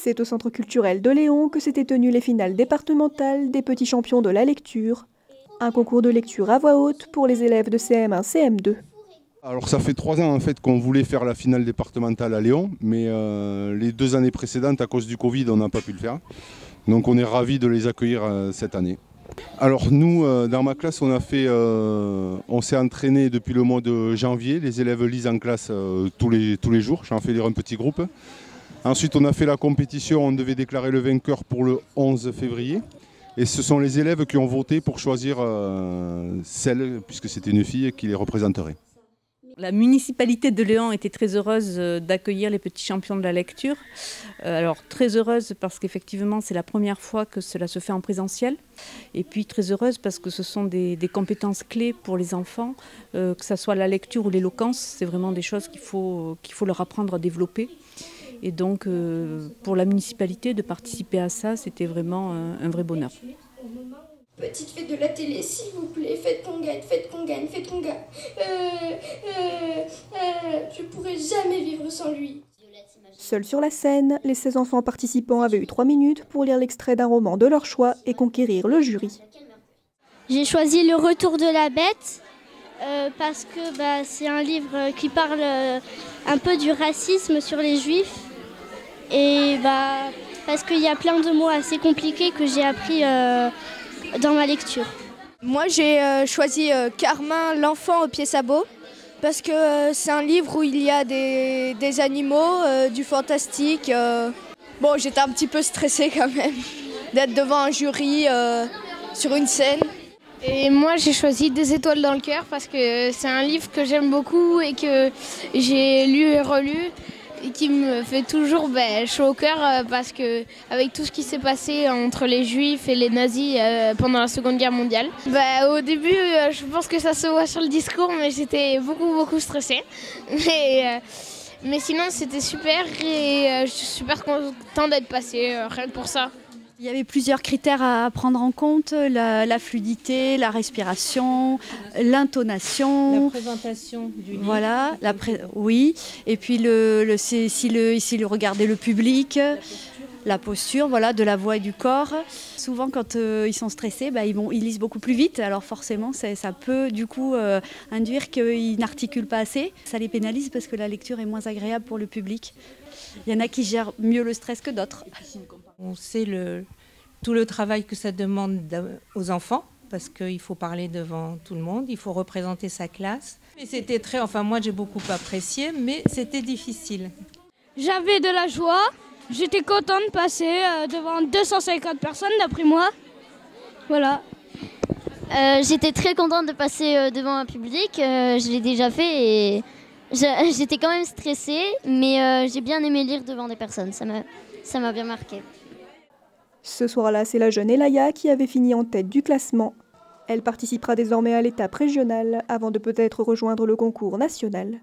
C'est au Centre culturel de Léon que s'étaient tenues les finales départementales des petits champions de la lecture. Un concours de lecture à voix haute pour les élèves de CM1, CM2. Alors ça fait 3 ans en fait qu'on voulait faire la finale départementale à Léon, mais les 2 années précédentes, à cause du Covid, on n'a pas pu le faire. Donc on est ravis de les accueillir cette année. Alors nous, dans ma classe, on s'est entraîné depuis le mois de janvier. Les élèves lisent en classe tous les jours. J'en fais lire un petit groupe. Ensuite, on a fait la compétition. On devait déclarer le vainqueur pour le 11 février. Et ce sont les élèves qui ont voté pour choisir celle, puisque c'était une fille, qui les représenterait. La municipalité de Léon était très heureuse d'accueillir les petits champions de la lecture. Alors très heureuse parce qu'effectivement c'est la première fois que cela se fait en présentiel. Et puis très heureuse parce que ce sont des compétences clés pour les enfants, que ce soit la lecture ou l'éloquence. C'est vraiment des choses qu'il faut leur apprendre à développer. Et donc pour la municipalité de participer à ça, c'était vraiment un vrai bonheur. Petite fête de la télé, s'il vous plaît, faites qu'on gagne, faites qu'on gagne, faites qu'on gagne. Je pourrais jamais vivre sans lui. Seuls sur la scène, les 16 enfants participants avaient eu 3 minutes pour lire l'extrait d'un roman de leur choix et conquérir le jury. J'ai choisi Le Retour de la Bête parce que c'est un livre qui parle un peu du racisme sur les juifs et parce qu'il y a plein de mots assez compliqués que j'ai appris dans ma lecture. Moi j'ai choisi Carmin, l'enfant aux pieds sabots, parce que c'est un livre où il y a des animaux, du fantastique. Bon, j'étais un petit peu stressée quand même d'être devant un jury sur une scène. Et moi j'ai choisi Des étoiles dans le cœur parce que c'est un livre que j'aime beaucoup et que j'ai lu et relu. Et qui me fait toujours chaud au cœur parce que avec tout ce qui s'est passé entre les juifs et les nazis pendant la Seconde Guerre mondiale. Au début, je pense que ça se voit sur le discours, mais j'étais beaucoup stressée. Mais sinon, c'était super et je suis super contente d'être passée, rien que pour ça. Il y avait plusieurs critères à prendre en compte, la fluidité, la respiration, l'intonation. La présentation du livre. Voilà, oui. Et puis s'il regardait le public, la posture, voilà, de la voix et du corps. Souvent quand ils sont stressés, ils lisent beaucoup plus vite. Alors forcément, ça peut du coup induire qu'ils n'articulent pas assez. Ça les pénalise parce que la lecture est moins agréable pour le public. Il y en a qui gèrent mieux le stress que d'autres. On sait tout le travail que ça demande aux enfants, parce qu'il faut parler devant tout le monde, il faut représenter sa classe. Et c'était moi j'ai beaucoup apprécié, mais c'était difficile. J'avais de la joie, j'étais contente de passer devant 250 personnes d'après moi. Voilà. J'étais très contente de passer devant un public, je l'ai déjà fait et j'étais quand même stressée, mais j'ai bien aimé lire devant des personnes, ça m'a bien marqué. Ce soir-là, c'est la jeune Elaya qui avait fini en tête du classement. Elle participera désormais à l'étape régionale avant de peut-être rejoindre le concours national.